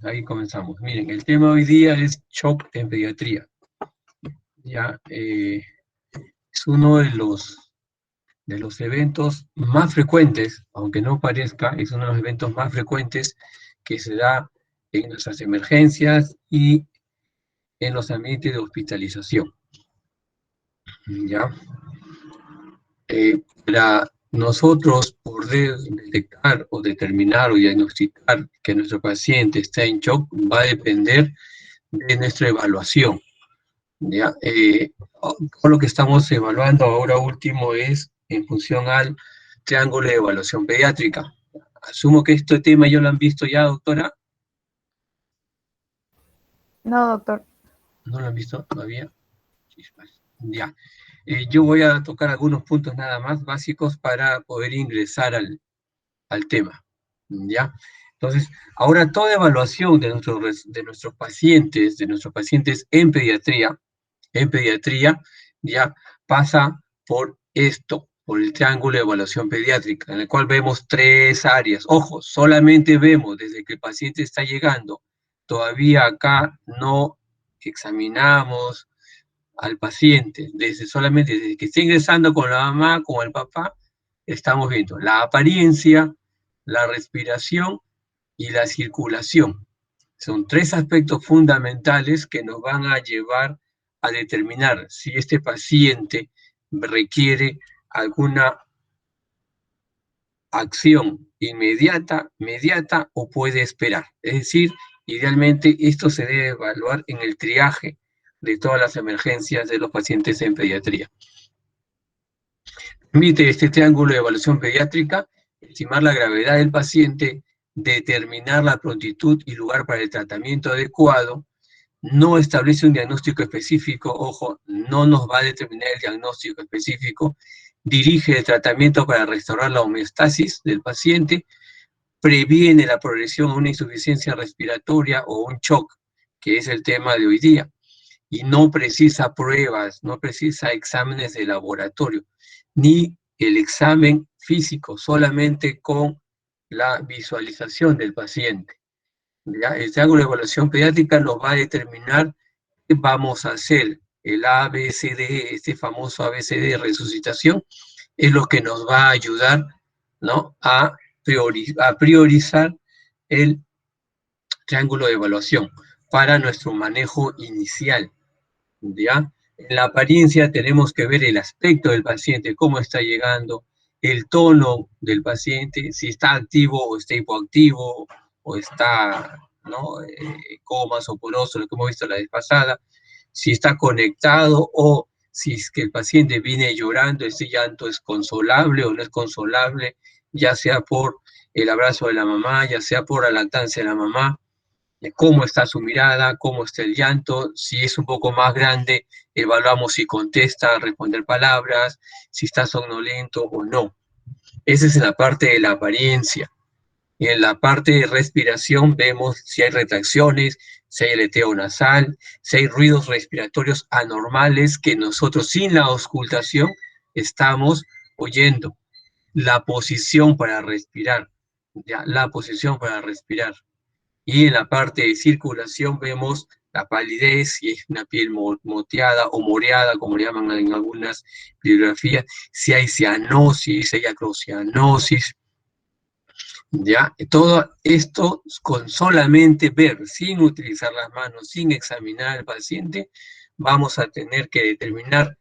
ahí comenzamos. Miren, el tema hoy día es shock en pediatría. Ya, es uno de los eventos más frecuentes, aunque no parezca, es uno de los eventos más frecuentes que se da en nuestras emergencias y en los ambientes de hospitalización. ¿Ya? Para nosotros poder detectar o determinar o diagnosticar que nuestro paciente está en shock va a depender de nuestra evaluación. ¿Ya? Todo lo que estamos evaluando ahora último es en función al triángulo de evaluación pediátrica. Asumo que este tema ya lo han visto ya, doctora. No, doctor. ¿No lo han visto todavía? Ya. Yo voy a tocar algunos puntos nada más básicos para poder ingresar al tema. ¿Ya? Entonces, ahora toda evaluación de nuestros pacientes en pediatría, ya pasa por esto, por el triángulo de evaluación pediátrica, en el cual vemos tres áreas. Ojo, solamente vemos desde que el paciente está llegando. Todavía acá no examinamos al paciente, solamente desde que está ingresando con la mamá, con el papá, estamos viendo la apariencia, la respiración y la circulación. Son tres aspectos fundamentales que nos van a llevar a determinar si este paciente requiere alguna acción mediata o puede esperar. Es decir, idealmente esto se debe evaluar en el triaje de todas las emergencias de los pacientes en pediatría. Permite este triángulo de evaluación pediátrica estimar la gravedad del paciente, determinar la prontitud y lugar para el tratamiento adecuado. No establece un diagnóstico específico, ojo, no nos va a determinar el diagnóstico específico, dirige el tratamiento para restaurar la homeostasis del paciente, previene la progresión a una insuficiencia respiratoria o un shock, que es el tema de hoy día, y no precisa pruebas, no precisa exámenes de laboratorio, ni el examen físico, solamente con la visualización del paciente. ¿Ya? El triángulo de evaluación pediátrica nos va a determinar qué vamos a hacer. El ABCD, este famoso ABCD de resucitación, es lo que nos va a ayudar, ¿no? a priorizar el triángulo de evaluación para nuestro manejo inicial. ¿Ya? En la apariencia tenemos que ver el aspecto del paciente, cómo está llegando, el tono del paciente, si está activo o está hipoactivo, o está, ¿no? Coma, soporoso, lo que hemos visto la vez pasada, si está conectado o si es que el paciente viene llorando, ese llanto es consolable o no es consolable, ya sea por el abrazo de la mamá, ya sea por la lactancia de la mamá, cómo está su mirada, cómo está el llanto, si es un poco más grande, evaluamos si contesta, responder palabras, si está somnoliento o no. Esa es la parte de la apariencia. Y en la parte de respiración vemos si hay retracciones, si hay aleteo nasal, si hay ruidos respiratorios anormales que nosotros sin la auscultación estamos oyendo. La posición para respirar, ya, la posición para respirar. Y en la parte de circulación vemos la palidez, si es una piel moteada o moreada, como le llaman en algunas bibliografías, si hay cianosis, si hay acrocianosis, ¿ya? Todo esto con solamente ver, sin utilizar las manos, sin examinar al paciente, vamos a tener que determinar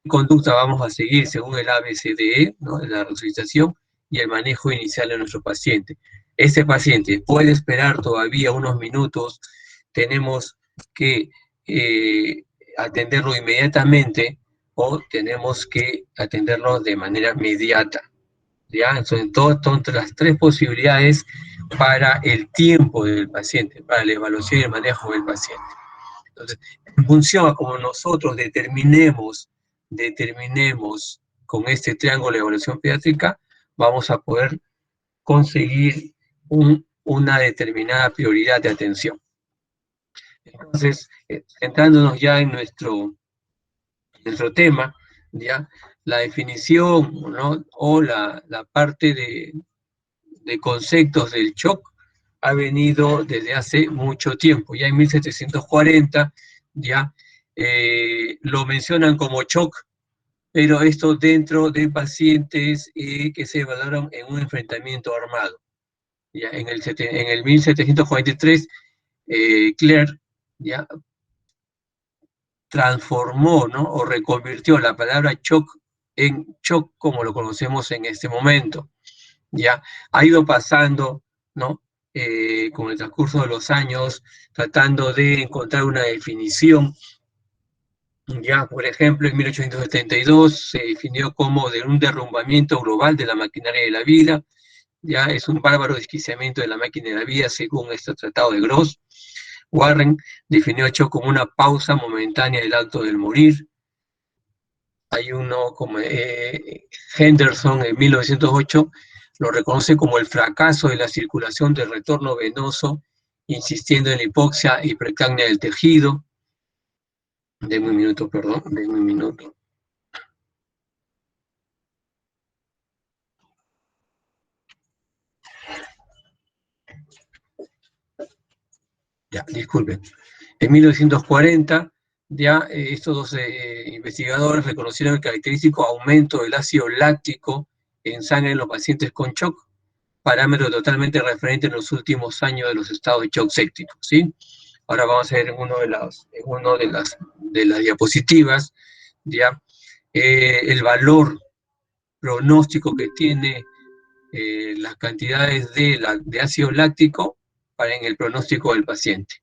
qué conducta vamos a seguir según el ABCDE, ¿no? La resucitación y el manejo inicial de nuestro paciente. Este paciente puede esperar todavía unos minutos, tenemos que atenderlo inmediatamente o tenemos que atenderlo de manera inmediata. ¿Ya? Son todas las tres posibilidades para el tiempo del paciente, para la evaluación y el manejo del paciente. Entonces, en función a como nosotros determinemos con este triángulo de evaluación pediátrica, vamos a poder conseguir una determinada prioridad de atención. Entonces, centrándonos ya en nuestro tema, ¿ya? La definición, ¿no? O la parte de conceptos del shock, ha venido desde hace mucho tiempo. Ya en 1740 ya lo mencionan como shock, pero esto dentro de pacientes que se evaluaron en un enfrentamiento armado. Ya en el 1743, Clerc ya transformó, ¿no? O reconvirtió la palabra shock en shock como lo conocemos en este momento. Ya ha ido pasando, ¿no? Con el transcurso de los años, tratando de encontrar una definición. Ya, por ejemplo, en 1872 se definió como de un derrumbamiento global de la maquinaria de la vida. Ya es un bárbaro desquiciamiento de la máquina de la vida, según este tratado de Gross. Warren definió hecho como una pausa momentánea del acto del morir. Hay uno como Henderson en 1908 lo reconoce como el fracaso de la circulación del retorno venoso, insistiendo en la hipoxia y preeclampsia del tejido. Denme un minuto, perdón, denme un minuto. Ya, disculpen. En 1940, ya estos dos investigadores reconocieron el característico aumento del ácido láctico en sangre en los pacientes con shock, parámetro totalmente referente en los últimos años de los estados de shock séptico, ¿sí? Ahora vamos a ver en una de las diapositivas, ya, el valor pronóstico que tiene las cantidades de ácido láctico para en el pronóstico del paciente.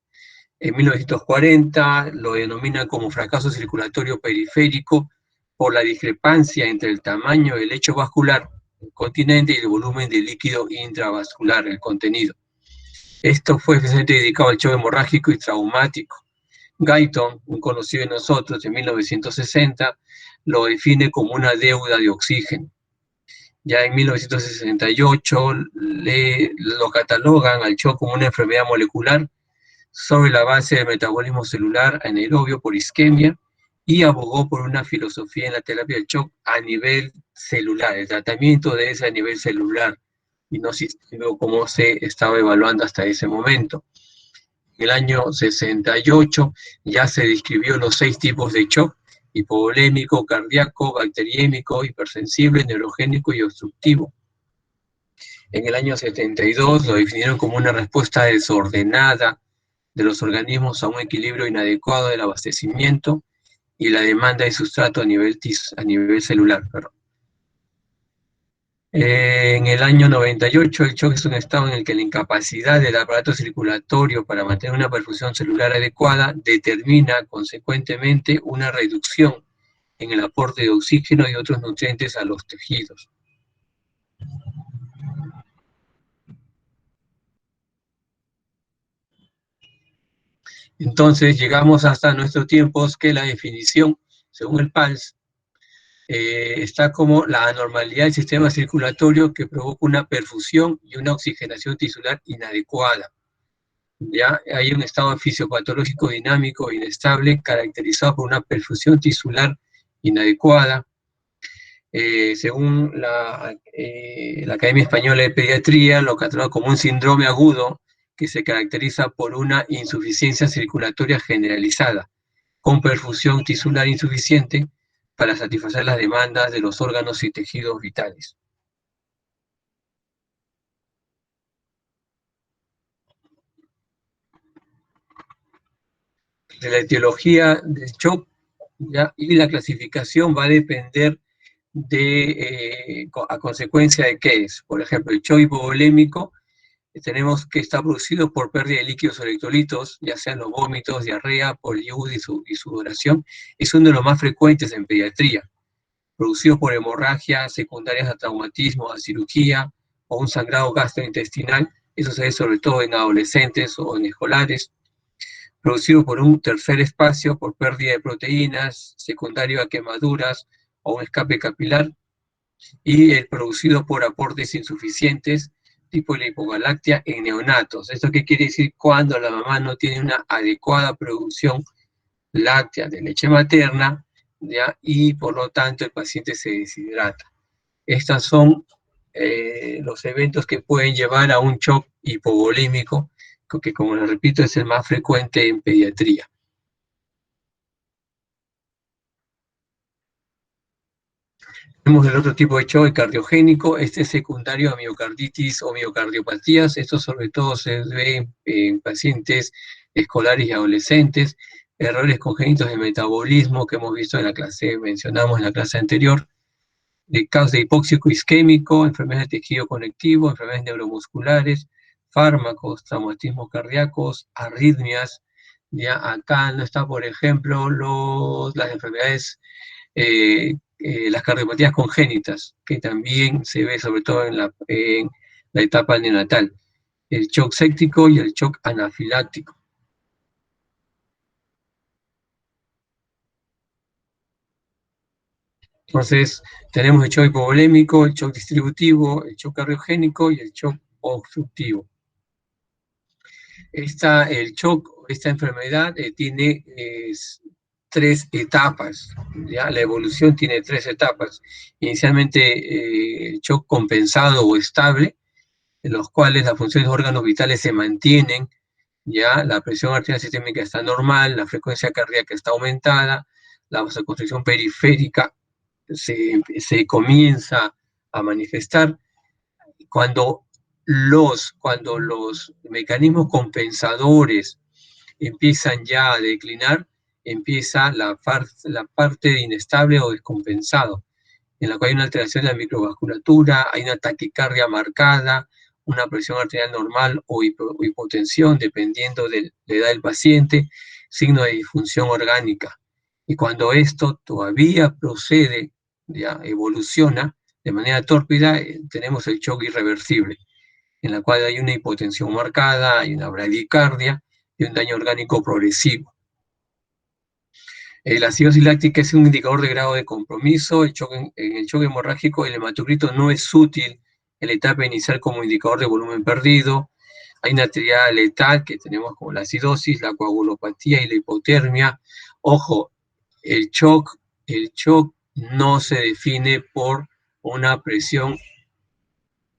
En 1940 lo denominan como fracaso circulatorio periférico por la discrepancia entre el tamaño del lecho vascular, el continente, y el volumen de líquido intravascular, el contenido. Esto fue especialmente dedicado al shock hemorrágico y traumático. Guyton, un conocido de nosotros, en 1960, lo define como una deuda de oxígeno. Ya en 1968 lo catalogan al shock como una enfermedad molecular sobre la base del metabolismo celular anaerobio por isquemia, y abogó por una filosofía en la terapia del shock a nivel celular. El tratamiento de ese a nivel celular y no sistémico como se estaba evaluando hasta ese momento. En el año 68 ya se describió los 6 tipos de shock: hipovolémico, cardíaco, bacteriémico, hipersensible, neurogénico y obstructivo. En el año 72 lo definieron como una respuesta desordenada de los organismos a un equilibrio inadecuado del abastecimiento y la demanda de sustrato a nivel celular. En el año 98, el shock es un estado en el que la incapacidad del aparato circulatorio para mantener una perfusión celular adecuada determina consecuentemente una reducción en el aporte de oxígeno y otros nutrientes a los tejidos. Entonces llegamos hasta nuestros tiempos que la definición, según el PALS, está como la anormalidad del sistema circulatorio que provoca una perfusión y una oxigenación tisular inadecuada. Ya hay un estado fisiopatológico dinámico inestable caracterizado por una perfusión tisular inadecuada. Según la Academia Española de Pediatría, lo cataloga como un síndrome agudo que se caracteriza por una insuficiencia circulatoria generalizada, con perfusión tisular insuficiente para satisfacer las demandas de los órganos y tejidos vitales. De la etiología del shock, ¿ya? Y la clasificación va a depender a consecuencia de qué es. Por ejemplo, el shock hipovolémico tenemos que está producido por pérdida de líquidos o electrolitos, ya sean los vómitos, diarrea, poliúria y sudoración. Es uno de los más frecuentes en pediatría, producido por hemorragias secundarias a traumatismo, a cirugía o un sangrado gastrointestinal. Eso se ve sobre todo en adolescentes o en escolares. Producido por un tercer espacio por pérdida de proteínas, secundario a quemaduras o un escape capilar, y el producido por aportes insuficientes tipo la hipogalactia en neonatos. ¿Esto qué quiere decir? Cuando la mamá no tiene una adecuada producción láctea de leche materna, ¿ya? Y por lo tanto el paciente se deshidrata. Estas son los eventos que pueden llevar a un shock hipovolémico, que como les repito es el más frecuente en pediatría. Tenemos el otro tipo de shock, el cardiogénico. Este es secundario a miocarditis o miocardiopatías. Esto sobre todo se ve en pacientes escolares y adolescentes. Errores congénitos de metabolismo que hemos visto en la clase, mencionamos en la clase anterior, de causa hipóxico isquémico, enfermedades de tejido conectivo, enfermedades neuromusculares, fármacos, traumatismos cardíacos, arritmias. Ya acá no está, por ejemplo, las enfermedades, las cardiopatías congénitas, que también se ve sobre todo en la etapa neonatal, el shock séptico y el shock anafiláctico. Entonces, tenemos el shock hipovolémico, el shock distributivo, el shock cardiogénico y el shock obstructivo. Esta enfermedad tiene tres etapas, ¿ya? La evolución tiene tres etapas. Inicialmente, el shock compensado o estable, en los cuales las funciones de órganos vitales se mantienen, ya la presión arterial sistémica está normal, la frecuencia cardíaca está aumentada, la vasoconstricción periférica se comienza a manifestar. Cuando los mecanismos compensadores empiezan ya a declinar, empieza la parte inestable o descompensado, en la cual hay una alteración de la microvasculatura, hay una taquicardia marcada, una presión arterial normal o hipotensión, dependiendo de la edad del paciente, signo de disfunción orgánica. Y cuando esto todavía procede, ya evoluciona de manera tórpida, tenemos el shock irreversible, en la cual hay una hipotensión marcada, hay una bradicardia y un daño orgánico progresivo. La acidosis láctica es un indicador de grado de compromiso. En el shock hemorrágico, el hematocrito no es útil en la etapa inicial como indicador de volumen perdido. Hay una triada letal que tenemos como la acidosis, la coagulopatía y la hipotermia. Ojo, el shock no se define por una presión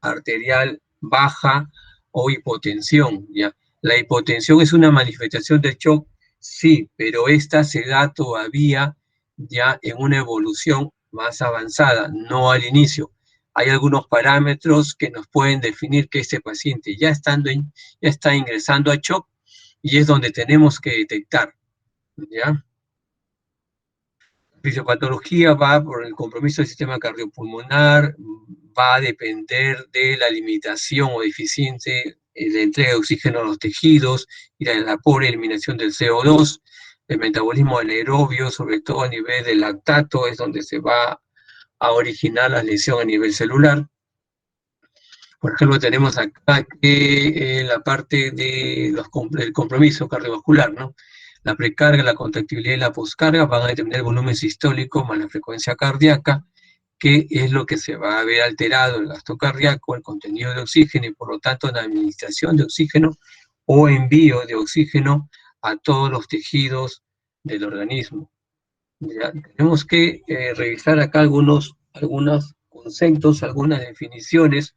arterial baja o hipotensión, ¿ya? La hipotensión es una manifestación del shock, sí, pero esta se da todavía ya en una evolución más avanzada, no al inicio. Hay algunos parámetros que nos pueden definir que este paciente ya está ingresando a shock y es donde tenemos que detectar, ¿ya? La fisiopatología va por el compromiso del sistema cardiopulmonar, va a depender de la limitación o deficiente de entrega de oxígeno a los tejidos y la pobre eliminación del CO2, el metabolismo anaerobio, sobre todo a nivel del lactato, es donde se va a originar la lesión a nivel celular. Por ejemplo, tenemos acá que la parte del compromiso cardiovascular, ¿no? La precarga, la contractibilidad y la poscarga van a determinar el volumen sistólico más la frecuencia cardíaca, que es lo que se va a ver alterado el gasto cardíaco, el contenido de oxígeno y por lo tanto la administración de oxígeno o envío de oxígeno a todos los tejidos del organismo. Ya, tenemos que revisar acá algunos conceptos, algunas definiciones.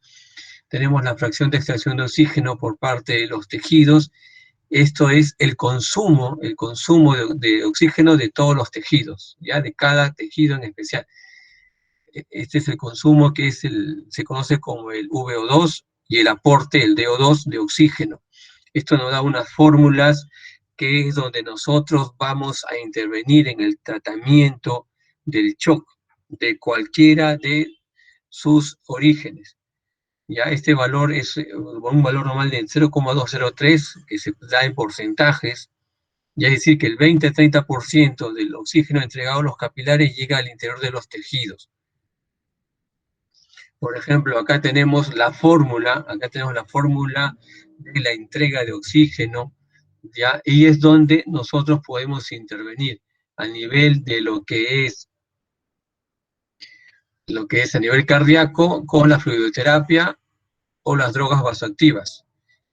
Tenemos la fracción de extracción de oxígeno por parte de los tejidos. Esto es el consumo de oxígeno de todos los tejidos, ya de cada tejido en especial. Este es el consumo que se conoce como el VO2 y el aporte, el DO2 de oxígeno. Esto nos da unas fórmulas que es donde nosotros vamos a intervenir en el tratamiento del shock de cualquiera de sus orígenes. Ya este valor es un valor normal de 0,203 que se da en porcentajes, ya es decir que el 20-30% del oxígeno entregado a los capilares llega al interior de los tejidos. Por ejemplo, acá tenemos la fórmula de la entrega de oxígeno, ¿ya? Y es donde nosotros podemos intervenir a nivel de lo que es a nivel cardíaco con la fluidoterapia o las drogas vasoactivas,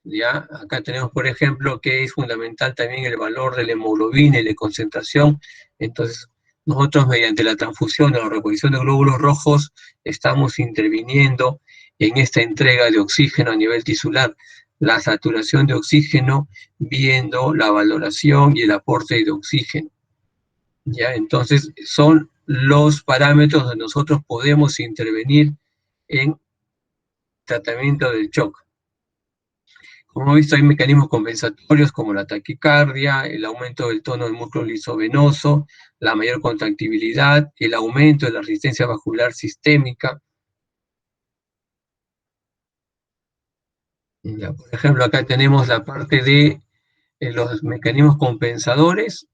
¿ya? Acá tenemos, por ejemplo, que es fundamental también el valor de la hemoglobina y la concentración. Entonces, nosotros mediante la transfusión o la reposición de glóbulos rojos estamos interviniendo en esta entrega de oxígeno a nivel tisular, la saturación de oxígeno, viendo la valoración y el aporte de oxígeno. ¿Ya? Entonces, son los parámetros donde nosotros podemos intervenir en tratamiento del shock. Como hemos visto, hay mecanismos compensatorios como la taquicardia, el aumento del tono del músculo lisovenoso, la mayor contractibilidad, el aumento de la resistencia vascular sistémica. Ya, por ejemplo, acá tenemos la parte de los mecanismos compensadores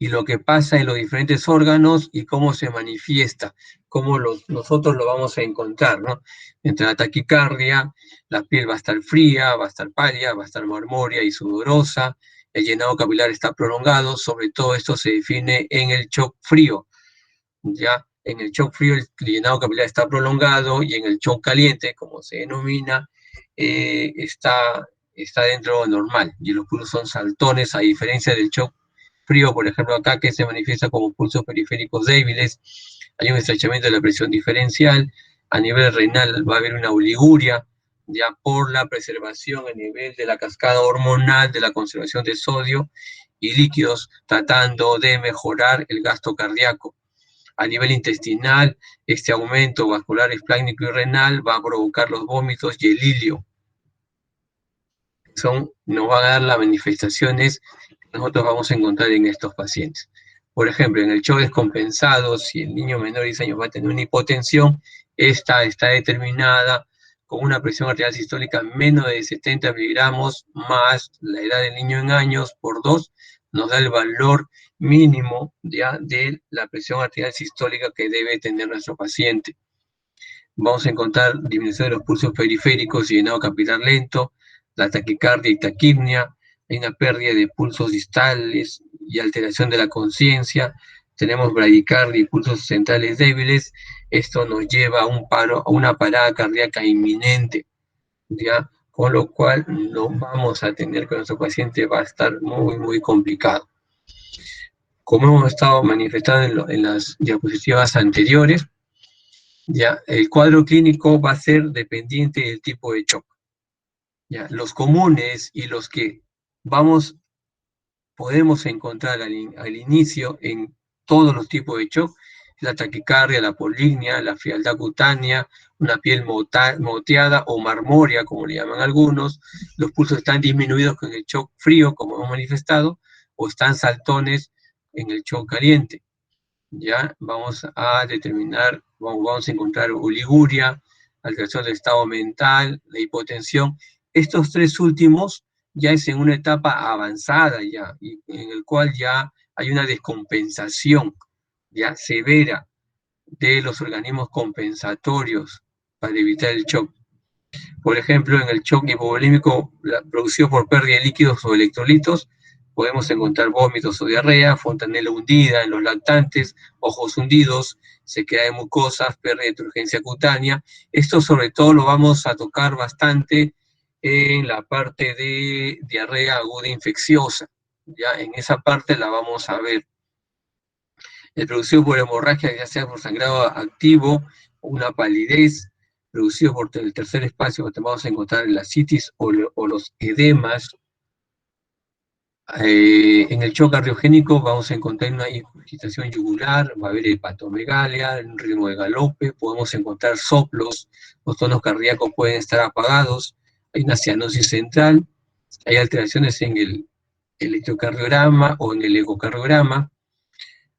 y lo que pasa en los diferentes órganos y cómo se manifiesta, cómo nosotros lo vamos a encontrar, ¿no? Entre la taquicardia, la piel va a estar fría, va a estar pálida, va a estar marmórea y sudorosa, el llenado capilar está prolongado, sobre todo esto se define en el shock frío, ¿ya? En el shock frío el llenado capilar está prolongado y en el shock caliente, como se denomina, está dentro de lo normal y los pulsos son saltones, a diferencia del shock frío, por ejemplo, acá que se manifiesta como pulsos periféricos débiles, hay un estrechamiento de la presión diferencial, a nivel renal va a haber una oliguria, ya por la preservación a nivel de la cascada hormonal, de la conservación de sodio y líquidos, tratando de mejorar el gasto cardíaco. A nivel intestinal, este aumento vascular esplácnico y renal va a provocar los vómitos y el ilio. Nos van a dar las manifestaciones que nosotros vamos a encontrar en estos pacientes. Por ejemplo, en el shock descompensado, si el niño menor de 10 años va a tener una hipotensión, esta está determinada con una presión arterial sistólica menos de 70 miligramos más la edad del niño en años por 2, nos da el valor mínimo ya de la presión arterial sistólica que debe tener nuestro paciente. Vamos a encontrar disminución de los pulsos periféricos y llenado capilar lento, la taquicardia y taquipnia, hay una pérdida de pulsos distales y alteración de la conciencia, tenemos bradicardia y pulsos centrales débiles, esto nos lleva a un paro, a una parada cardíaca inminente, ¿ya? Con lo cual no vamos a tener que nuestro paciente va a estar muy, muy complicado. Como hemos estado manifestando en las diapositivas anteriores, ya, el cuadro clínico va a ser dependiente del tipo de shock. Ya, los comunes y los que podemos encontrar al inicio en todos los tipos de shock, la taquicardia, la polignia, la frialdad cutánea, una piel moteada o marmórea, como le llaman algunos, los pulsos están disminuidos con el shock frío, como hemos manifestado, o están saltones en el shock caliente. Ya vamos a determinar, vamos a encontrar oliguria, alteración del estado mental, la hipotensión. Estos tres últimos ya es en una etapa avanzada ya, y en el cual ya hay una descompensación ya severa de los organismos compensatorios para evitar el shock. Por ejemplo, en el shock hipovolímico producido por pérdida de líquidos o electrolitos, podemos encontrar vómitos o diarrea, fontanela hundida en los lactantes, ojos hundidos, sequedad de mucosas, pérdida de turgencia cutánea. Esto sobre todo lo vamos a tocar bastante en la parte de diarrea aguda infecciosa. Ya en esa parte la vamos a ver. El producido por hemorragia, ya sea por sangrado activo, una palidez, producido por el tercer espacio, donde vamos a encontrar la citis o los edemas. En el shock cardiogénico vamos a encontrar una agitación yugular, va a haber hepatomegalia, un ritmo de galope, podemos encontrar soplos, los tonos cardíacos pueden estar apagados, hay una cianosis central, hay alteraciones en el electrocardiograma o en el ecocardiograma.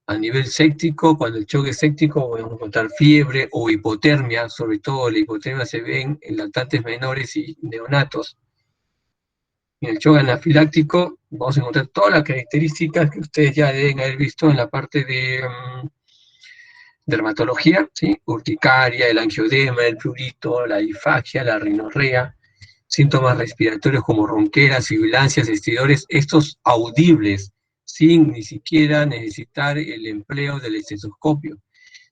A nivel séptico, cuando el choque es séptico, podemos encontrar fiebre o hipotermia, sobre todo la hipotermia se ve en lactantes menores y neonatos. En el shock anafiláctico vamos a encontrar todas las características que ustedes ya deben haber visto en la parte de dermatología, ¿sí? Urticaria, el angioedema, el prurito, la disfagia, la rinorrea, síntomas respiratorios como ronqueras, sibilancias, estridores, estos audibles, sin ni siquiera necesitar el empleo del estetoscopio.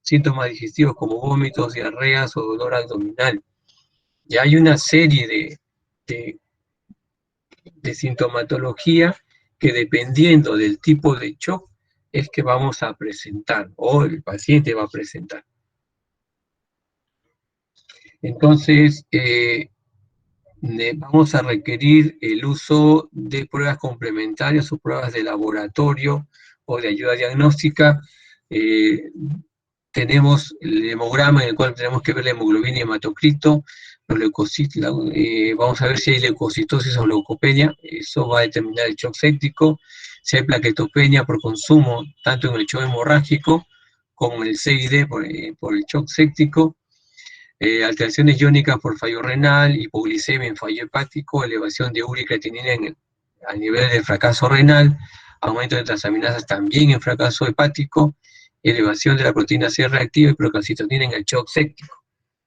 Síntomas digestivos como vómitos, diarreas o dolor abdominal. Ya hay una serie de sintomatología que dependiendo del tipo de shock es que vamos a presentar o el paciente va a presentar. Entonces, vamos a requerir el uso de pruebas complementarias o pruebas de laboratorio o de ayuda diagnóstica. Tenemos el hemograma en el cual tenemos que ver la hemoglobina y hematocrito, los leucocitos, vamos a ver si hay leucocitosis o leucopenia, eso va a determinar el shock séptico, si hay plaquetopenia por consumo, tanto en el shock hemorrágico como en el CID por el shock séptico, alteraciones iónicas por fallo renal, hipoglicemia en fallo hepático, elevación de urea y creatinina a nivel de fracaso renal, aumento de transaminasas también en fracaso hepático, elevación de la proteína C reactiva y procalcitonina en el shock séptico.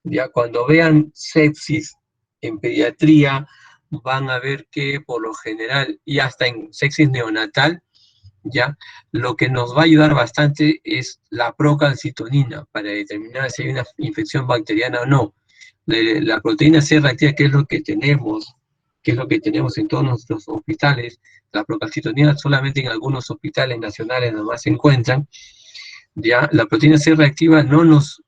Ya cuando vean sepsis en pediatría, van a ver que por lo general, y hasta en sepsis neonatal, ya, lo que nos va a ayudar bastante es la procalcitonina para determinar si hay una infección bacteriana o no. La proteína C reactiva, que es lo que tenemos, en todos nuestros hospitales, la procalcitonina solamente en algunos hospitales nacionales nomás se encuentran, ya, la proteína C reactiva no nos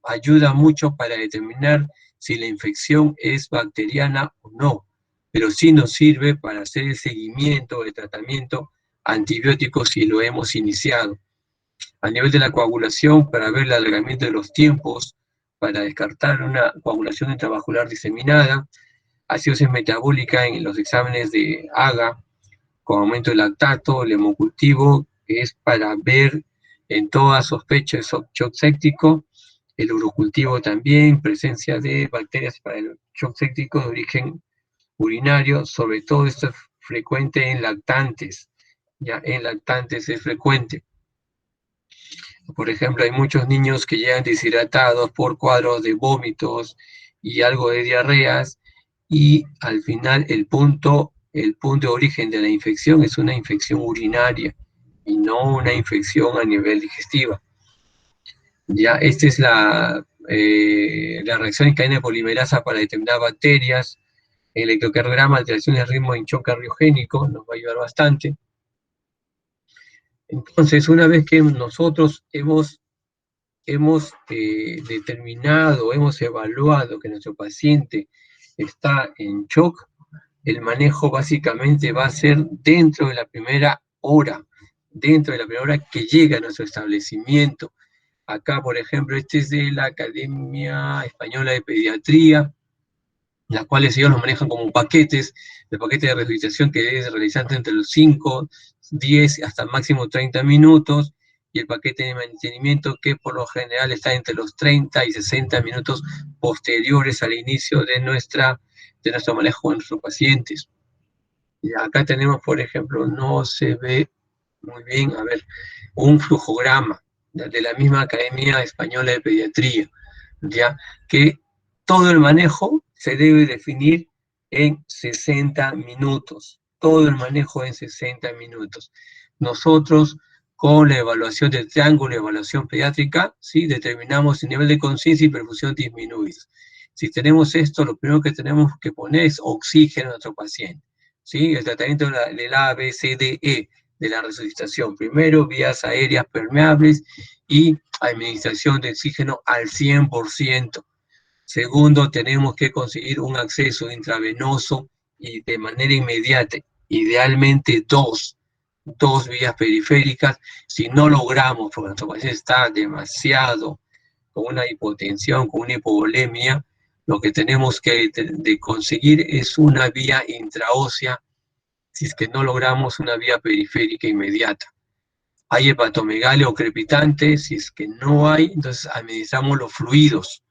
ayuda mucho para determinar si la infección es bacteriana o no, pero sí nos sirve para hacer el seguimiento, el tratamiento antibiótico si lo hemos iniciado. A nivel de la coagulación, para ver el alargamiento de los tiempos, para descartar una coagulación intravascular diseminada, acidosis metabólica en los exámenes de AGA, con aumento de lactato, el hemocultivo, que es para ver en toda sospecha de shock séptico, el urocultivo también, presencia de bacterias para el shock séptico de origen urinario, sobre todo esto es frecuente en lactantes, ya en lactantes es frecuente. Por ejemplo, hay muchos niños que llegan deshidratados por cuadros de vómitos y algo de diarreas, y al final el punto de origen de la infección es una infección urinaria y no una infección a nivel digestiva. Ya, esta es la reacción en cadena de polimerasa para determinar bacterias. El electrocardiograma, alteraciones de ritmo en shock cardiogénico, nos va a ayudar bastante. Entonces, una vez que nosotros hemos determinado, hemos evaluado que nuestro paciente está en shock, el manejo básicamente va a ser dentro de la primera hora que llega a nuestro establecimiento. Acá, por ejemplo, este es de la Academia Española de Pediatría, las cuales ellos lo manejan como paquetes, el paquete de resucitación que es realizante entre los 5, 10 hasta máximo 30 minutos, y el paquete de mantenimiento que por lo general está entre los 30 y 60 minutos posteriores al inicio de nuestro manejo de nuestros pacientes. Y acá tenemos, por ejemplo, no se ve muy bien, a ver, un flujograma de la misma Academia Española de Pediatría, ya que todo el manejo se debe definir en 60 minutos, todo el manejo en 60 minutos. Nosotros, con la evaluación del triángulo, evaluación pediátrica, ¿sí? Determinamos el nivel de conciencia y perfusión disminuidos. Si tenemos esto, lo primero que tenemos que poner es oxígeno a nuestro paciente, ¿sí? El tratamiento del ABCDE, de la resucitación. Primero, vías aéreas permeables y administración de oxígeno al 100%. Segundo, tenemos que conseguir un acceso intravenoso y de manera inmediata, idealmente dos vías periféricas. Si no logramos, porque nuestro paciente está demasiado con una hipotensión, con una hipovolemia, lo que tenemos que de conseguir es una vía intraósea, si es que no logramos una vía periférica inmediata. Hay hepatomegalia o crepitante, si es que no hay, entonces administramos los fluidos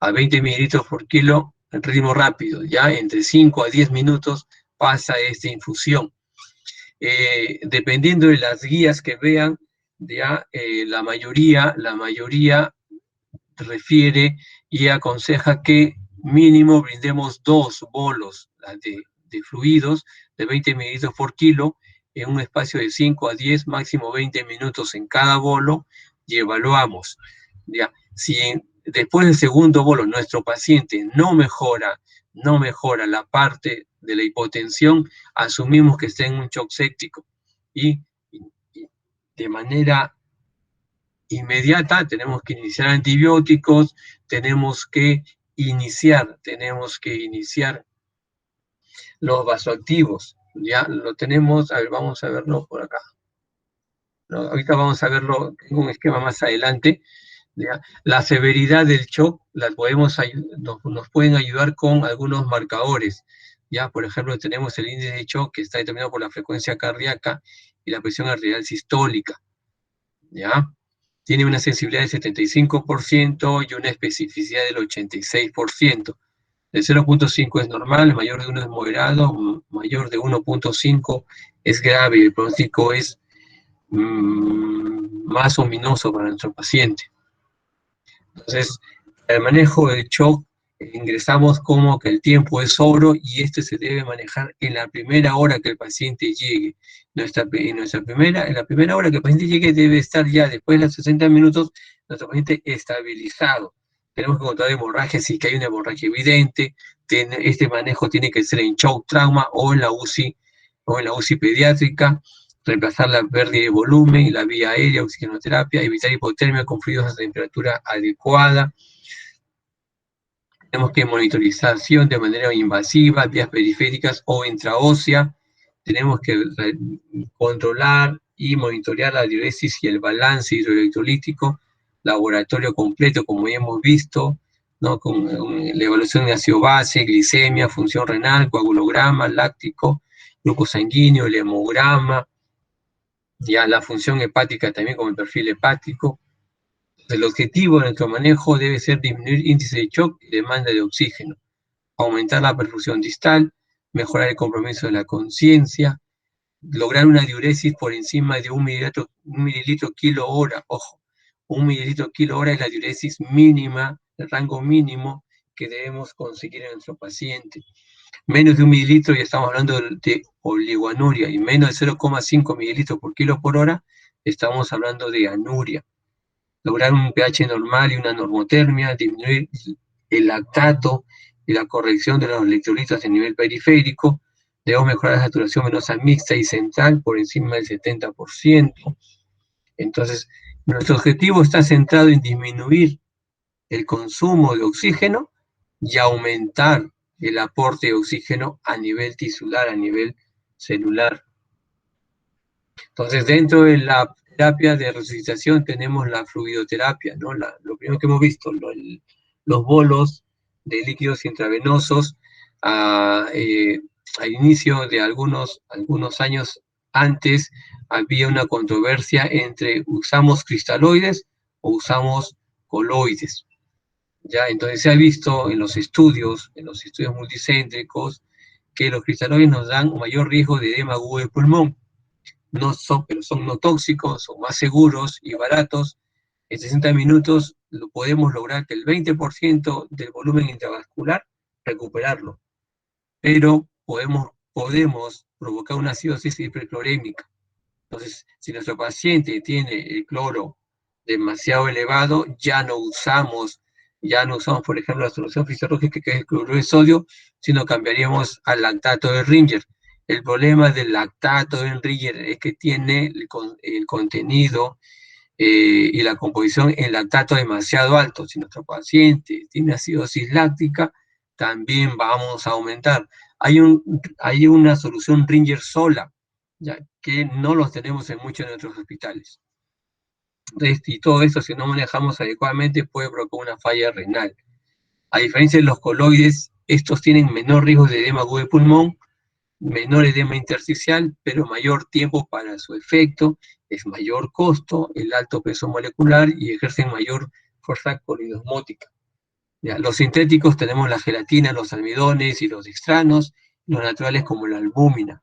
a 20 mililitros por kilo en ritmo rápido, ya entre 5 a 10 minutos pasa esta infusión. Dependiendo de las guías que vean, ya la mayoría refiere y aconseja que mínimo brindemos 2 bolos de fluidos de 20 mililitros por kilo en un espacio de 5 a 10, máximo 20 minutos en cada bolo, y evaluamos. Ya, si después del segundo bolo nuestro paciente no mejora la parte de la hipotensión, asumimos que está en un shock séptico, y de manera inmediata tenemos que iniciar antibióticos, tenemos que tenemos que iniciar los vasoactivos. Ya lo tenemos, a ver, vamos a verlo por acá. ¿No? Ahorita vamos a verlo en un esquema más adelante. ¿Ya? La severidad del shock nos pueden ayudar con algunos marcadores. ¿Ya? Por ejemplo, tenemos el índice de shock que está determinado por la frecuencia cardíaca y la presión arterial sistólica. ¿Ya? Tiene una sensibilidad del 75% y una especificidad del 86%. El 0.5 es normal, mayor de 1 es moderado, mayor de 1.5 es grave y el pronóstico es más ominoso para nuestro paciente. Entonces, el manejo del shock, ingresamos como que el tiempo es oro y este se debe manejar en la primera hora que el paciente llegue. En la primera hora que el paciente llegue debe estar ya, después de los 60 minutos, nuestro paciente estabilizado. Tenemos que controlar hemorragia si que hay una hemorragia evidente. Este manejo tiene que ser en shock trauma o en la UCI pediátrica. Reemplazar la pérdida de volumen y la vía aérea, oxigenoterapia, evitar hipotermia con fluidos a temperatura adecuada. Tenemos que monitorización de manera invasiva, vías periféricas o intraósea. Tenemos que controlar y monitorear la diuresis y el balance hidroelectrolítico, laboratorio completo, como ya hemos visto, ¿no? Con la evaluación de ácido base, glicemia, función renal, coagulograma, láctico, glucosanguíneo, sanguíneo, el hemograma, ya la función hepática también como el perfil hepático. El objetivo de nuestro manejo debe ser disminuir índice de shock y demanda de oxígeno, aumentar la perfusión distal, mejorar el compromiso de la conciencia, lograr una diuresis por encima de un mililitro kilo hora. Ojo, 1 mililitro kilo hora es la diuresis mínima, el rango mínimo que debemos conseguir en nuestro paciente. Menos de 1 mililitro, ya estamos hablando de oligoanuria, y menos de 0,5 mililitros por kilo por hora, estamos hablando de anuria. Lograr un pH normal y una normotermia, disminuir el lactato y la corrección de los electrolitos a nivel periférico. Debemos mejorar la saturación venosa mixta y central por encima del 70%. Entonces, nuestro objetivo está centrado en disminuir el consumo de oxígeno y aumentar el aporte de oxígeno a nivel tisular, a nivel celular. Entonces, dentro de la terapia de resucitación tenemos la fluidoterapia, ¿no? Lo primero que hemos visto, los bolos de líquidos intravenosos al inicio de algunos años antes había una controversia entre usamos cristaloides o usamos coloides. ¿Ya? Entonces se ha visto en los estudios multicéntricos, que los cristaloides nos dan un mayor riesgo de edema agudo de pulmón. Pero son no tóxicos, son más seguros y baratos. En 60 minutos podemos lograr que el 20% del volumen intravascular recuperarlo, pero podemos provocar una acidosis hiperclorémica. Entonces, si nuestro paciente tiene el cloro demasiado elevado, ya no usamos, por ejemplo, la solución fisiológica que es el cloruro de sodio, sino cambiaríamos al lactato de Ringer. El problema del lactato de Ringer es que tiene el contenido y la composición en lactato demasiado alto. Si nuestro paciente tiene acidosis láctica, también vamos a aumentar. Hay una solución Ringer sola, ya que no los tenemos en muchos de nuestros hospitales. Y todo esto, si no manejamos adecuadamente, puede provocar una falla renal. A diferencia de los coloides, estos tienen menor riesgo de edema agudo de pulmón, menor edema intersticial, pero mayor tiempo para su efecto, es mayor costo, el alto peso molecular y ejercen mayor fuerza colinosmótica. Ya, los sintéticos tenemos la gelatina, los almidones y los dextranos, los naturales como la albúmina.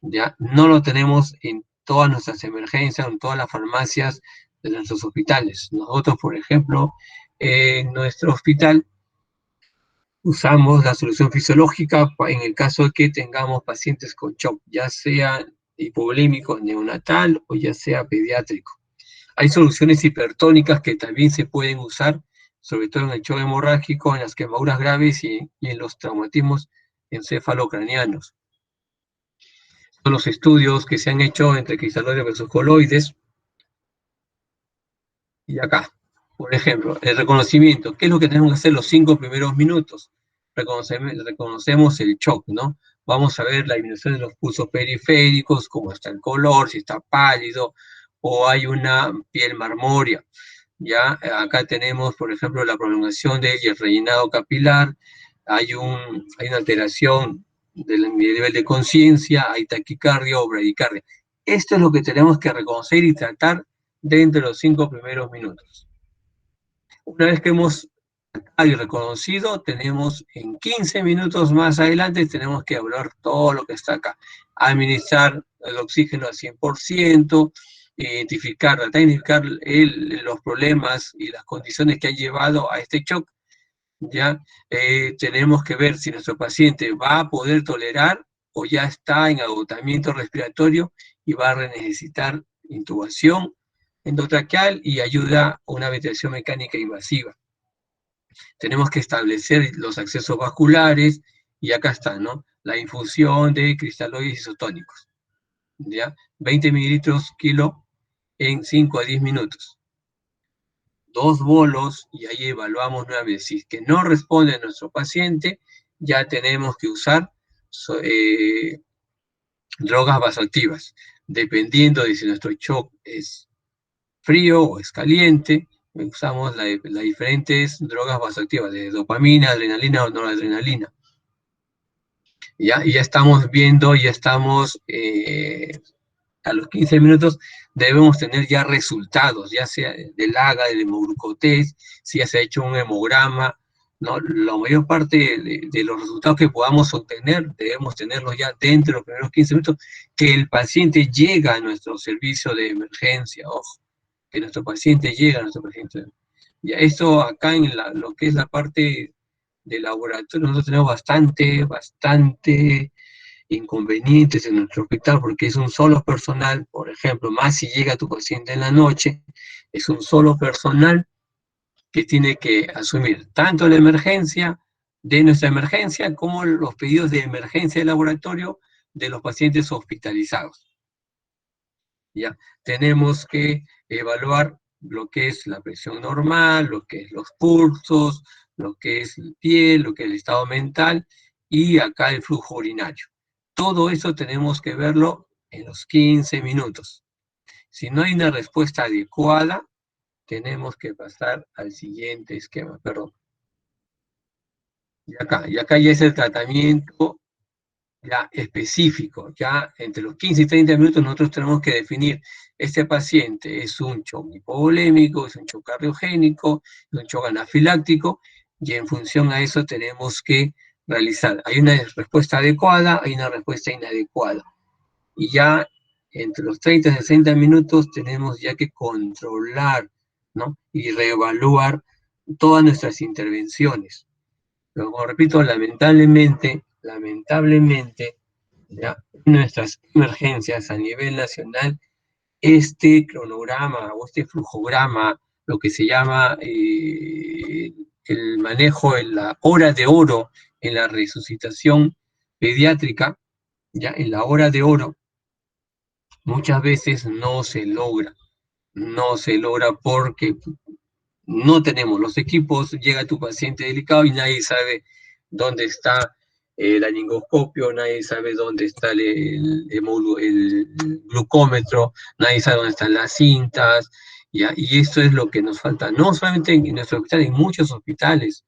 ¿Ya? No lo tenemos en todas nuestras emergencias, en todas las farmacias de nuestros hospitales. Nosotros, por ejemplo, en nuestro hospital usamos la solución fisiológica en el caso de que tengamos pacientes con shock, ya sea hipovolémico neonatal o ya sea pediátrico. Hay soluciones hipertónicas que también se pueden usar, sobre todo en el shock hemorrágico, en las quemaduras graves y en los traumatismos encefalocranianos. Son los estudios que se han hecho entre cristaloides versus coloides. Y acá. Por ejemplo, el reconocimiento. ¿Qué es lo que tenemos que hacer los 5 primeros minutos? Reconocemos el shock, ¿no? Vamos a ver la disminución de los pulsos periféricos, cómo está el color, si está pálido o hay una piel marmórea. Ya acá tenemos, por ejemplo, la prolongación del rellenado capilar, hay una alteración del nivel de conciencia, hay taquicardia o bradicardia. Esto es lo que tenemos que reconocer y tratar dentro de los 5 primeros minutos. Una vez que hemos reconocido, tenemos en 15 minutos más adelante, tenemos que hablar todo lo que está acá. Administrar el oxígeno al 100%, tratar de identificar los problemas y las condiciones que han llevado a este shock. Ya tenemos que ver si nuestro paciente va a poder tolerar o ya está en agotamiento respiratorio y va a necesitar intubación endotraqueal y ayuda a una ventilación mecánica invasiva. Tenemos que establecer los accesos vasculares y acá está, ¿no? La infusión de cristaloides isotónicos, ¿ya? 20 mililitros kilo en 5 a 10 minutos. 2 bolos y ahí evaluamos nuevamente. Si es que no responde a nuestro paciente, ya tenemos que usar drogas vasoactivas, dependiendo de si nuestro shock es frío o es caliente. Usamos las diferentes drogas vasoactivas, de dopamina, adrenalina o noradrenalina. Ya estamos viendo, ya estamos a los 15 minutos debemos tener ya resultados, ya sea del AGA, del hemoglucotés, si ya se ha hecho un hemograma, ¿no? La mayor parte de los resultados que podamos obtener, debemos tenerlos ya dentro de los primeros 15 minutos, que el paciente llega a nuestro servicio de emergencia, ojo, que nuestro paciente llega a nuestro paciente. Ya esto acá en lo que es la parte de laboratorio, nosotros tenemos bastante inconvenientes en nuestro hospital porque es un solo personal, por ejemplo, más si llega tu paciente en la noche, es un solo personal que tiene que asumir tanto la emergencia de nuestra emergencia como los pedidos de emergencia de laboratorio de los pacientes hospitalizados. Ya tenemos que evaluar lo que es la presión normal, lo que es los pulsos, lo que es la piel, lo que es el estado mental y acá el flujo urinario. Todo eso tenemos que verlo en los 15 minutos. Si no hay una respuesta adecuada, tenemos que pasar al siguiente esquema, perdón. Y acá ya es el tratamiento ya específico, ya entre los 15 y 30 minutos nosotros tenemos que definir, este paciente es un shock hipovolémico, es un shock cardiogénico, es un shock anafiláctico, y en función a eso tenemos que realizar. Hay una respuesta adecuada, hay una respuesta inadecuada. Y ya entre los 30 y 60 minutos tenemos ya que controlar, ¿no? Y reevaluar todas nuestras intervenciones. Pero como repito, lamentablemente, ya, nuestras emergencias a nivel nacional, este cronograma o este flujograma, lo que se llama el manejo en la hora de oro en la resucitación pediátrica, ya en la hora de oro, muchas veces no se logra porque no tenemos los equipos, llega tu paciente delicado y nadie sabe dónde está el laringoscopio, nadie sabe dónde está el glucómetro, nadie sabe dónde están las cintas, ¿ya? Y esto es lo que nos falta, no solamente en nuestro hospital, en muchos hospitales,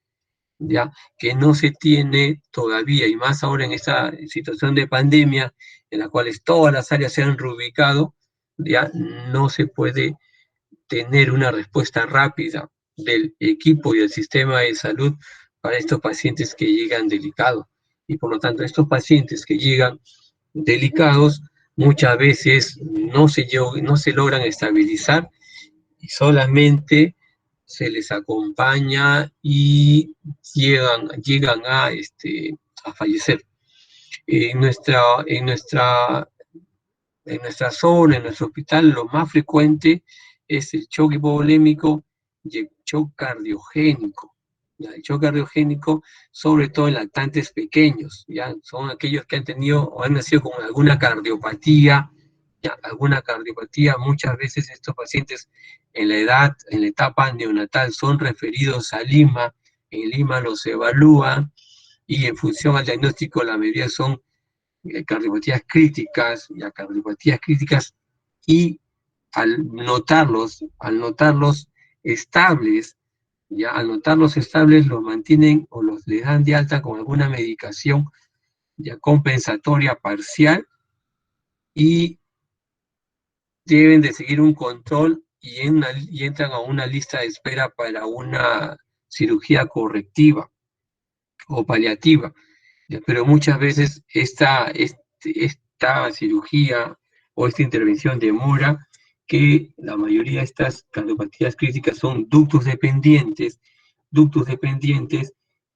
¿ya? Que no se tiene todavía, y más ahora en esta situación de pandemia, en la cual todas las áreas se han reubicado, ya no se puede tener una respuesta rápida del equipo y del sistema de salud para estos pacientes que llegan delicados. Y por lo tanto, estos pacientes que llegan delicados muchas veces no se logran estabilizar y solamente se les acompaña y llegan a fallecer. En nuestra, en nuestra en nuestra zona, en nuestro hospital, lo más frecuente es el shock hipovolémico y el shock cardiogénico. ¿Ya? El shock cardiogénico, sobre todo en lactantes pequeños, ¿ya? Son aquellos que han tenido o han nacido con alguna cardiopatía alguna cardiopatía, muchas veces estos pacientes en la edad, en la etapa neonatal, son referidos a Lima, en Lima los evalúan y en función al diagnóstico la mayoría son cardiopatías críticas y al notarlos estables, ya al notarlos estables los mantienen o los les dan de alta con alguna medicación ya compensatoria parcial y deben de seguir un control y entran a una lista de espera para una cirugía correctiva o paliativa. Pero muchas veces esta cirugía o esta intervención demora, que la mayoría de estas cardiopatías críticas son ductus dependientes,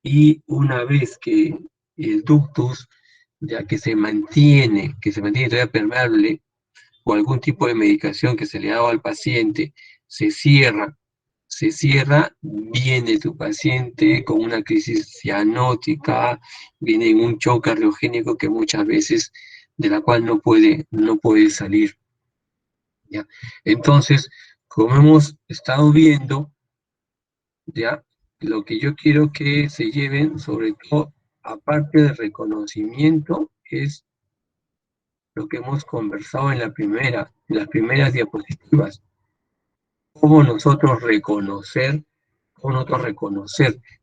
y una vez que el ductus, ya que se mantiene todavía permeable, o algún tipo de medicación que se le ha dado al paciente, se cierra, viene tu paciente con una crisis cianótica, viene en un shock cardiogénico que muchas veces, de la cual no puede salir, ¿ya? Entonces, como hemos estado viendo, ¿ya? Lo que yo quiero que se lleven, sobre todo, aparte del reconocimiento, es lo que hemos conversado en las primeras diapositivas. Cómo nosotros reconocer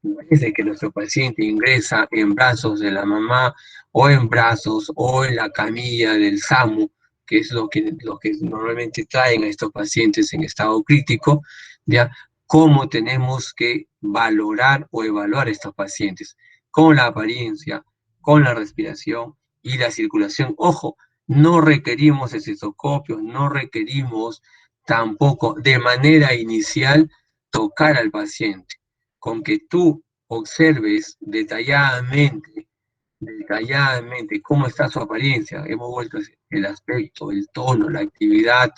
desde que nuestro paciente ingresa en brazos de la mamá o en brazos o en la camilla del SAMU, que es lo que normalmente traen a estos pacientes en estado crítico, ya cómo tenemos que valorar o evaluar a estos pacientes, con la apariencia, con la respiración y la circulación. Ojo, no requerimos estetoscopios, no requerimos tampoco de manera inicial tocar al paciente. Con que tú observes detalladamente cómo está su apariencia, hemos vuelto el aspecto, el tono, la actividad,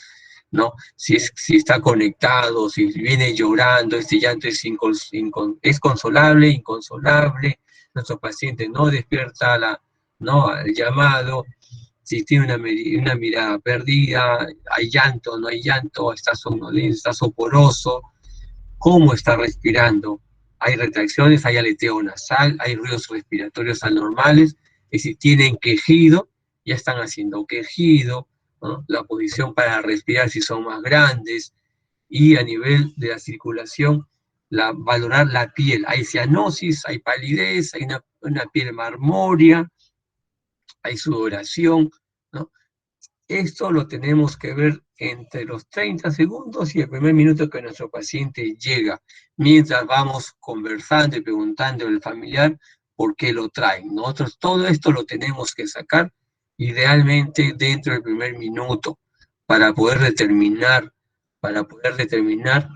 ¿no? Si está conectado, si viene llorando, este llanto es consolable, inconsolable, nuestro paciente no despierta ¿no? El llamado, si tiene una mirada perdida, hay llanto, no hay llanto, está somnoliento, está soporoso, cómo está respirando. Hay retracciones, hay aleteo nasal, hay ruidos respiratorios anormales, y si tienen quejido, ya están haciendo quejido, ¿no? La posición para respirar si son más grandes, y a nivel de la circulación, valorar la piel. Hay cianosis, hay palidez, hay una piel marmórea, hay sudoración, ¿no? Esto lo tenemos que ver entre los 30 segundos y el primer minuto que nuestro paciente llega, mientras vamos conversando y preguntando al familiar por qué lo traen. Nosotros todo esto lo tenemos que sacar idealmente dentro del primer minuto para poder determinar, para poder determinar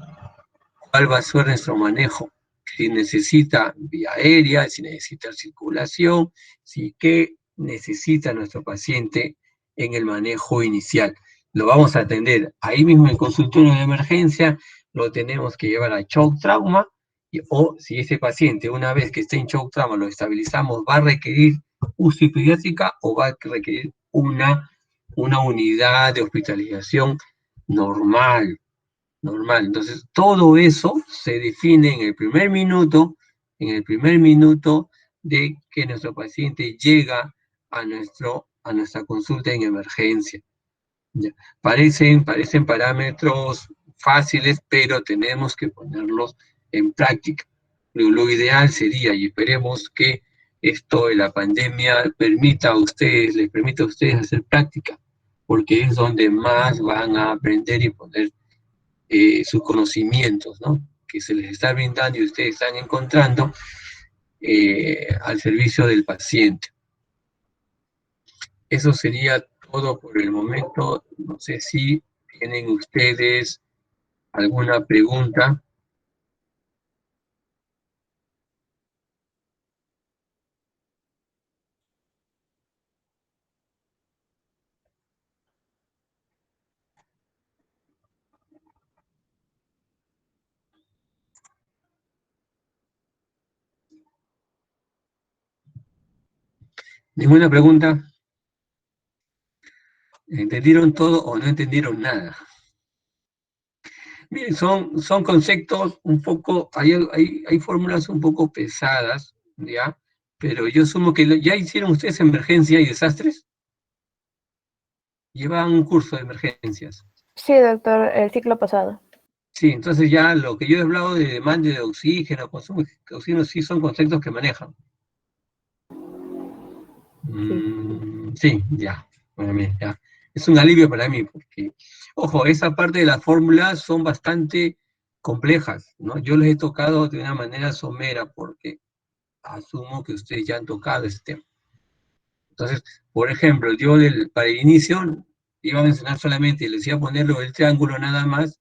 cuál va a ser nuestro manejo, si necesita vía aérea, si necesita circulación, si qué necesita nuestro paciente en el manejo inicial. Lo vamos a atender ahí mismo en el consultorio de emergencia, lo tenemos que llevar a shock trauma, o si ese paciente, una vez que esté en shock trauma, lo estabilizamos, va a requerir UCI pediátrica o va a requerir una unidad de hospitalización normal, normal. Entonces, todo eso se define en el primer minuto de que nuestro paciente llega a nuestra consulta en emergencia. ¿Ya? Parecen parámetros fáciles, pero tenemos que ponerlos en práctica. Lo ideal sería, y esperemos que esto de la pandemia les permita a ustedes hacer práctica, porque es donde más van a aprender y poner sus conocimientos, ¿no? Que se les está brindando y ustedes están encontrando al servicio del paciente. Eso sería todo por el momento. No sé si tienen ustedes alguna pregunta. ¿Ninguna pregunta? ¿Entendieron todo o no entendieron nada? Miren, son conceptos un poco, hay fórmulas un poco pesadas, ¿ya? Pero yo asumo que ya hicieron ustedes emergencia y desastres, llevan un curso de emergencias. Sí, doctor, el ciclo pasado. Sí, entonces ya lo que yo he hablado de demanda de oxígeno, consumo de oxígeno, sí son conceptos que manejan. Sí. Sí, ya. Bueno, mira, ya. Es un alivio para mí, porque, ojo, esa parte de las fórmulas son bastante complejas, ¿no? Yo les he tocado de una manera somera, porque asumo que ustedes ya han tocado ese tema. Entonces, por ejemplo, yo para el inicio iba a mencionar solamente, les iba a ponerlo el triángulo nada más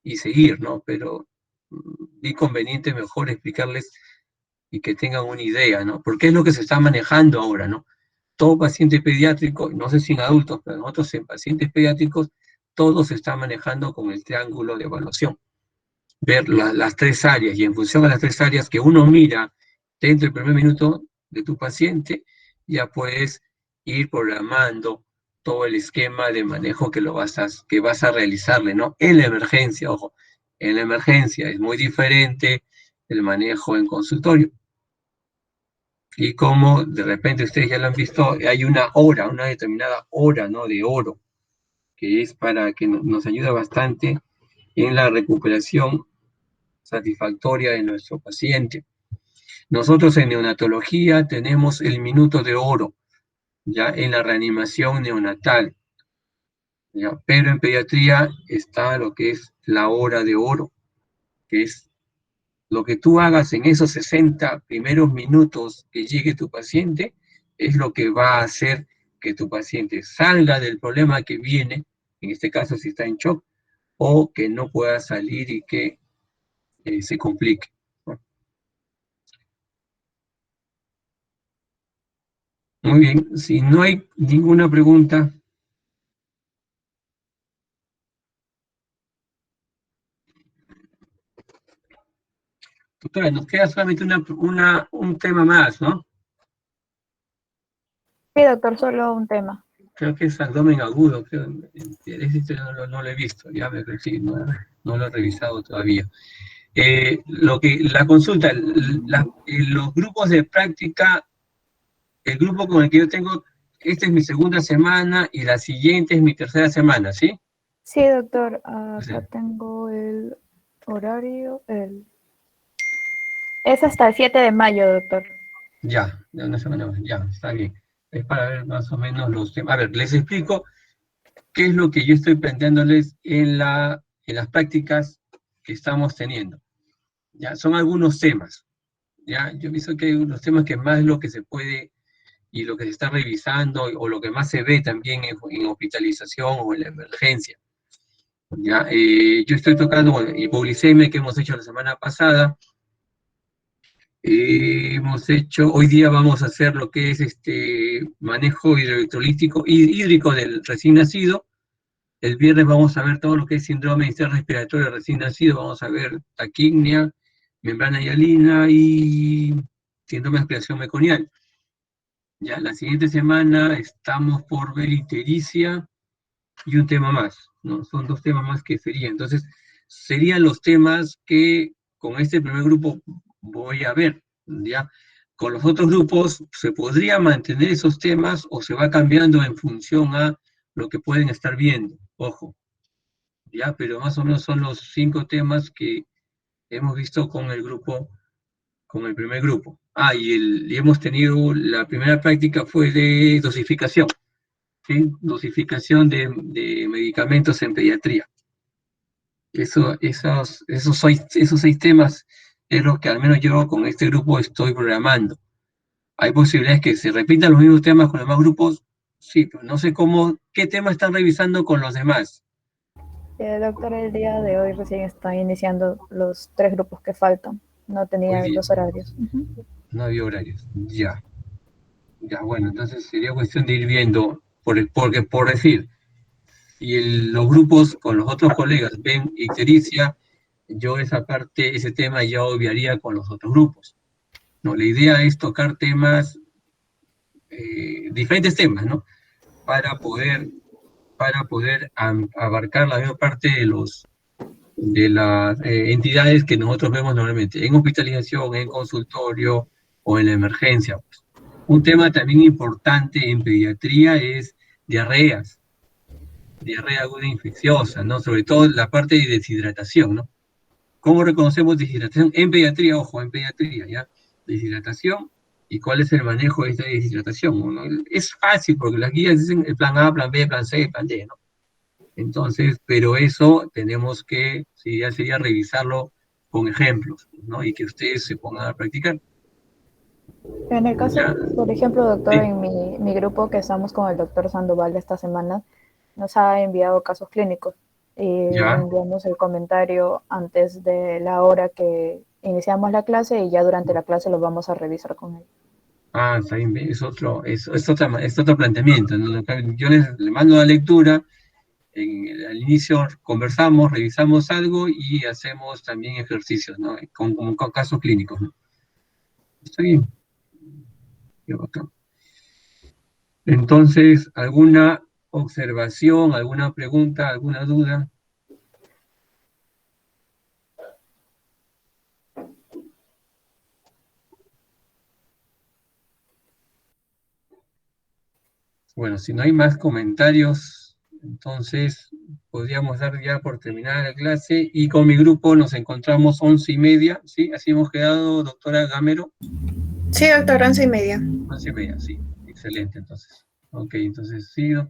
y seguir, ¿no? Pero vi conveniente mejor explicarles y que tengan una idea, ¿no? Porque es lo que se está manejando ahora, ¿no? Todo paciente pediátrico, no sé si en adultos, pero nosotros en pacientes pediátricos, todo se está manejando con el triángulo de evaluación. Ver las tres áreas y en función a las tres áreas que uno mira dentro del primer minuto de tu paciente, ya puedes ir programando todo el esquema de manejo que vas a realizarle, ¿no? En la emergencia, ojo, en la emergencia es muy diferente el manejo en consultorio. Y como de repente ustedes ya lo han visto, hay una hora, una determinada hora, ¿no? De oro, que es para que nos ayuda bastante en la recuperación satisfactoria de nuestro paciente. Nosotros en neonatología tenemos el minuto de oro, ya en la reanimación neonatal, ¿ya? Pero en pediatría está lo que es la hora de oro, que es lo que tú hagas en esos 60 primeros minutos que llegue tu paciente, es lo que va a hacer que tu paciente salga del problema que viene, en este caso si está en shock, o que no pueda salir y que se complique, ¿no? Muy bien, si no hay ninguna pregunta, doctora, nos queda solamente un tema más, ¿no? Sí, doctor, solo un tema. Creo que es abdomen agudo, creo, ese no lo he visto, ya sí, no lo he revisado todavía. La consulta, los grupos de práctica, el grupo con el que yo tengo, esta es mi segunda semana y la siguiente es mi tercera semana, ¿sí? Sí, doctor, Sí. acá tengo el horario. Es hasta el 7 de mayo, doctor. Ya, de una semana más, ya, está bien. Es para ver más o menos los temas. A ver, les explico qué es lo que yo estoy planteándoles en las prácticas que estamos teniendo. Ya, son algunos temas. Ya, yo pienso que hay unos temas que más lo que se puede y lo que se está revisando o lo que más se ve también en hospitalización o en la emergencia. Ya, yo estoy tocando, bueno, hipoglicemia que hemos hecho la semana pasada. Hoy día vamos a hacer lo que es este manejo hidroelectrolítico hídrico del recién nacido. El viernes vamos a ver todo lo que es síndrome respiratorio recién nacido. Vamos a ver taquignia, membrana hialina y síndrome de aspiración meconial. Ya la siguiente semana estamos por ver ictericia y un tema más, ¿no? Son dos temas más que serían. Entonces, serían los temas que con este primer grupo voy a ver, ¿ya? Con los otros grupos se podría mantener esos temas o se va cambiando en función a lo que pueden estar viendo, ojo, ¿ya? Pero más o menos son los 5 temas que hemos visto con el grupo, con el primer grupo. Y hemos tenido, la primera práctica fue de dosificación, ¿sí? Dosificación de medicamentos en pediatría. Esos 6 temas es lo que al menos yo con este grupo estoy programando. Hay posibilidades que se repitan los mismos temas con los demás grupos, sí, pero no sé qué tema están revisando con los demás. El doctor el día de hoy recién está iniciando los 3 grupos que faltan. No Hoy tenía día los horarios. no había horarios. Ya, ya, bueno, entonces sería cuestión de ir viendo, porque por decir, y los grupos con los otros colegas ven ictericia, yo esa parte, ese tema ya obviaría con los otros grupos. No, la idea es tocar temas, diferentes temas, ¿no? Para poder para poder abarcar la mayor parte de las entidades que nosotros vemos normalmente, en hospitalización, en consultorio o en la emergencia. Un tema también importante en pediatría es diarreas, diarrea aguda infecciosa, ¿no? Sobre todo la parte de deshidratación, ¿no? ¿Cómo reconocemos deshidratación? En pediatría, ojo, en pediatría, ¿ya? Deshidratación y cuál es el manejo de esta deshidratación, ¿no? Es fácil porque las guías dicen el plan A, plan B, plan C, plan D, ¿no? Entonces, pero eso tenemos que, sí, ya sería revisarlo con ejemplos, ¿no? Y que ustedes se pongan a practicar. En el caso, ¿Ya? por ejemplo, doctor, Sí, en mi grupo que estamos con el doctor Sandoval esta semana, nos ha enviado casos clínicos y le ya. enviamos el comentario antes de la hora que iniciamos la clase y ya durante la clase lo vamos a revisar con él. Ah, está bien, es otro planteamiento, ¿no? Yo les mando la lectura, al inicio conversamos, revisamos algo y hacemos también ejercicios, ¿no? Con casos clínicos, ¿no? Está bien, qué bacán. Entonces, ¿alguna observación, alguna pregunta, alguna duda? Bueno, si no hay más comentarios, entonces podríamos dar ya por terminada la clase y con mi grupo nos encontramos 11:30, ¿sí? Así hemos quedado, doctora Gamero. Sí, doctor, 11:30. 11:30, sí. Excelente, entonces. Ok, entonces sí, doctor.